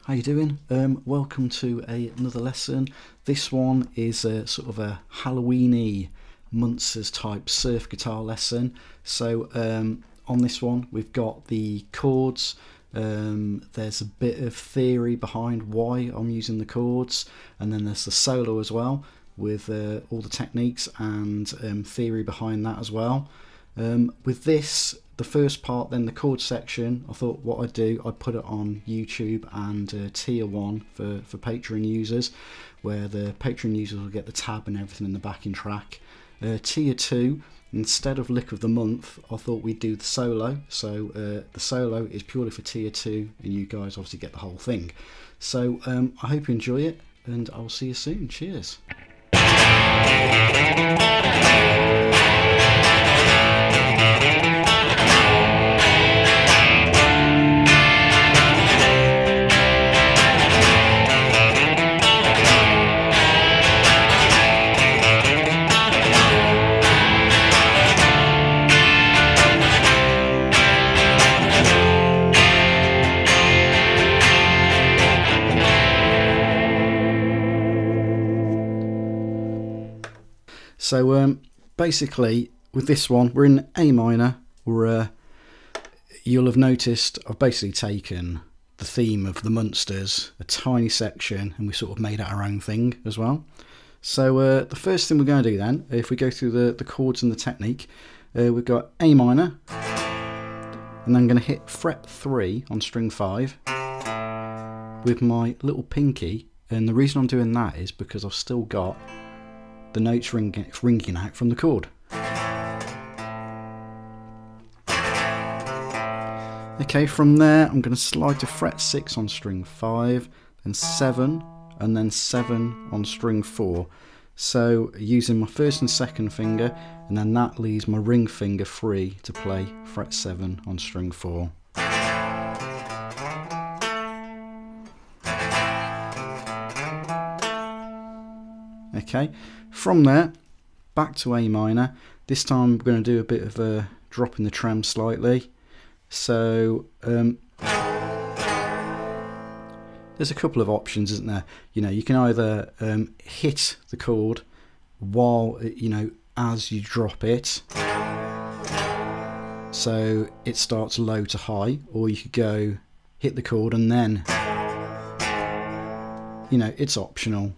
How you doing? Welcome to another lesson. This one is a sort of a Halloween-y Munsters type surf guitar lesson. So on this one we've got the chords. There's a bit of theory behind why I'm using the chords, and then there's the solo as well with all the techniques and theory behind that as well. With this, the first part, then the chord section, I thought what I'd do, I'd put it on YouTube and tier 1 for Patreon users, where the Patreon users will get the tab and everything in the backing track. Tier 2, instead of lick of the month, I thought we'd do the solo. So the solo is purely for tier 2, and you guys obviously get the whole thing. So I hope you enjoy it, and I'll see you soon. Cheers. So basically with this one we're in A minor. You'll have noticed I've basically taken the theme of the Munsters, a tiny section, and we sort of made it our own thing as well. So the first thing we're going to do then, if we go through the chords and the technique, we've got A minor, and then I'm going to hit fret 3 on string 5 with my little pinky, and the reason I'm doing that is because I've still got the notes ringing out from the chord. Okay, from there I'm going to slide to fret 6 on string 5, then 7, and then 7 on string 4. So using my first and second finger, and then that leaves my ring finger free to play fret 7 on string 4. Okay, from there back to A minor. This time we're going to do a bit of a drop in the trem slightly. So there's a couple of options, isn't there? You know, you can either hit the chord while as you drop it, so it starts low to high, or you could go hit the chord and then it's optional.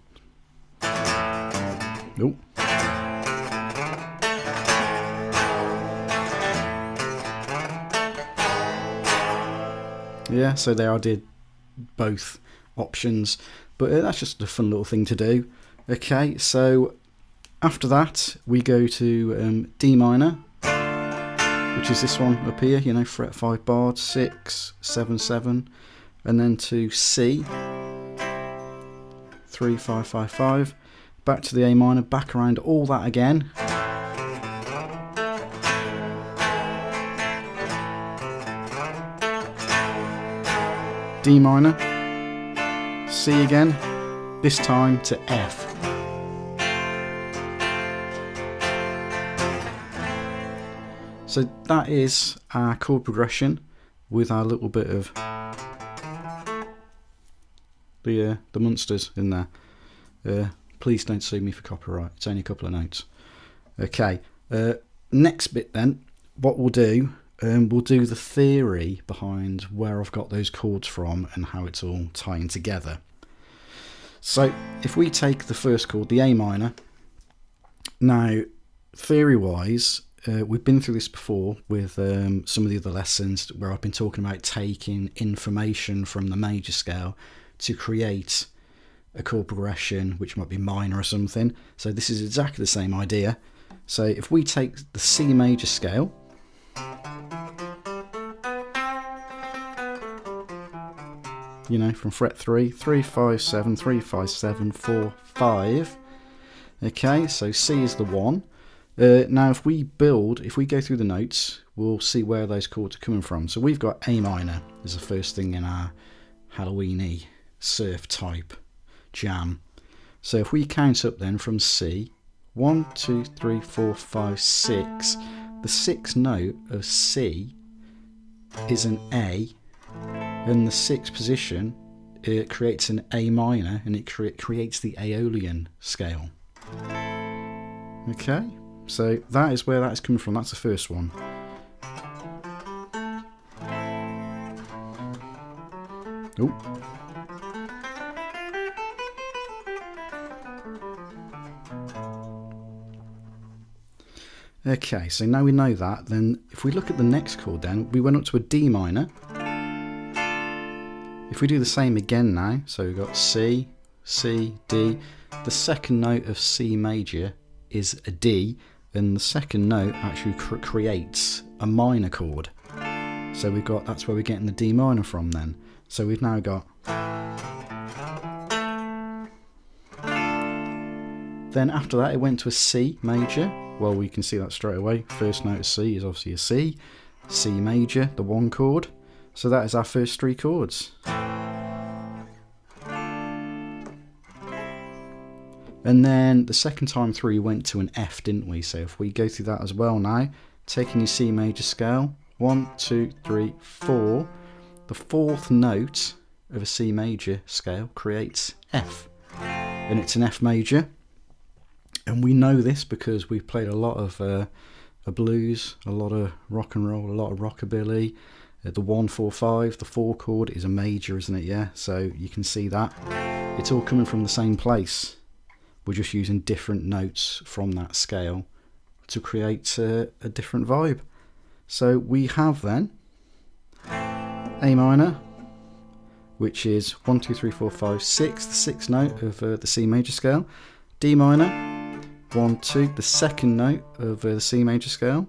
Nope. Yeah, so there I did both options, but that's just a fun little thing to do. Okay, so after that we go to D minor, which is this one up here, fret 5 bar, 6, 7, 7, and then to C, 3, 5, 5, 5. Back to the A minor, back around all that again. D minor, C again, this time to F. So that is our chord progression with our little bit of the Munsters in there. Please don't sue me for copyright, it's only a couple of notes. Okay, next bit then, what we'll do the theory behind where I've got those chords from and how it's all tying together. So if we take the first chord, the A minor, now theory wise, we've been through this before with some of the other lessons where I've been talking about taking information from the major scale to create a chord progression which might be minor or something. So this is exactly the same idea. So if we take the C major scale, from fret 3, 3, 5, 7, 3, 5, 7, 4, 5. Okay, so C is the 1. Now if we go through the notes, we'll see where those chords are coming from. So we've got A minor as the first thing in our Halloween-y surf type jam. So if we count up then from C, 1, 2, 3, 4, 5, 6, the sixth note of C is an A, and the sixth position it creates an A minor, and it creates the Aeolian scale. Okay, so that is where that is coming from. That's the first one. Oh. Okay, so now we know that, then if we look at the next chord, then we went up to a D minor. If we do the same again now, so we've got C, C, D, the second note of C major is a D, and the second note actually creates a minor chord. So we've got, that's where we're getting the D minor from then. So we've now got, then after that it went to a C major. Well, we can see that straight away. First note of C is obviously a C. C major, the one chord. So that is our first three chords. And then the second time through we went to an F, didn't we? So if we go through that as well now, taking your C major scale, 1, 2, 3, 4, the fourth note of a C major scale creates F. And it's an F major. And we know this because we've played a lot of blues, a lot of rock and roll, a lot of rockabilly. The 1, 4, 5, the 4 chord is a major, isn't it? Yeah, so you can see that. It's all coming from the same place. We're just using different notes from that scale to create a different vibe. So we have then A minor, which is 1, 2, 3, 4, 5, 6, the sixth note of the C major scale. D minor, 1, 2, the second note of the C major scale.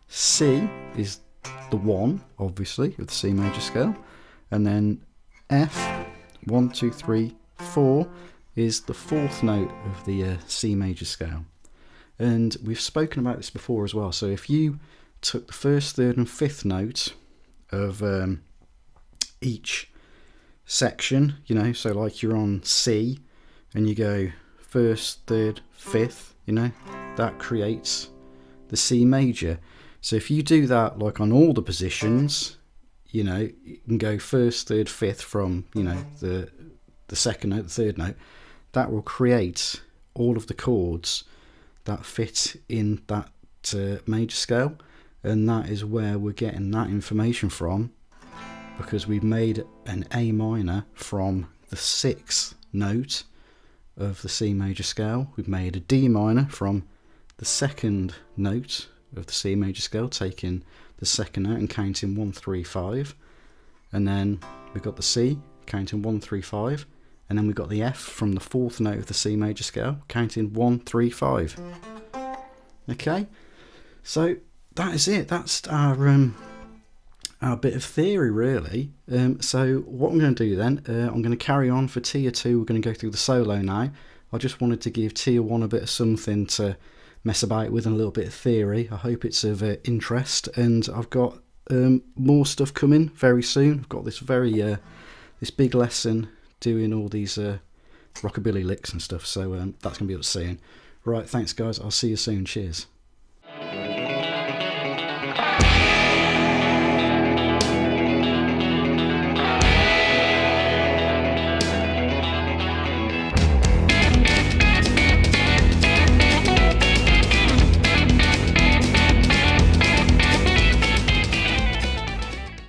C is the 1, obviously, of the C major scale. And then F, 1, 2, 3, 4, is the fourth note of the C major scale. And we've spoken about this before as well. So if you took the first, third and fifth note of each section, you know, so like you're on C and you go first, third, fifth, you know, that creates the C major. So if you do that like on all the positions, you know, you can go first, third, fifth from, you know, the second note, the third note. That will create all of the chords that fit in that major scale, and that is where we're getting that information from, because we've made an A minor from the sixth note of the C major scale. We've made a D minor from the second note of the C major scale, taking the second note and counting 1, 3, 5, and then we've got the C counting 1, 3, 5. And then we've got the F from the fourth note of the C major scale, counting 1, 3, 5. Okay, so that is it. That's our bit of theory, really. So what I'm going to do then, I'm going to carry on for tier 2. We're going to go through the solo now. I just wanted to give tier 1 a bit of something to mess about with and a little bit of theory. I hope it's of interest, and I've got more stuff coming very soon. I've got this this big lesson doing all these rockabilly licks and stuff, so that's going to be up soon. Right, thanks guys, I'll see you soon, cheers.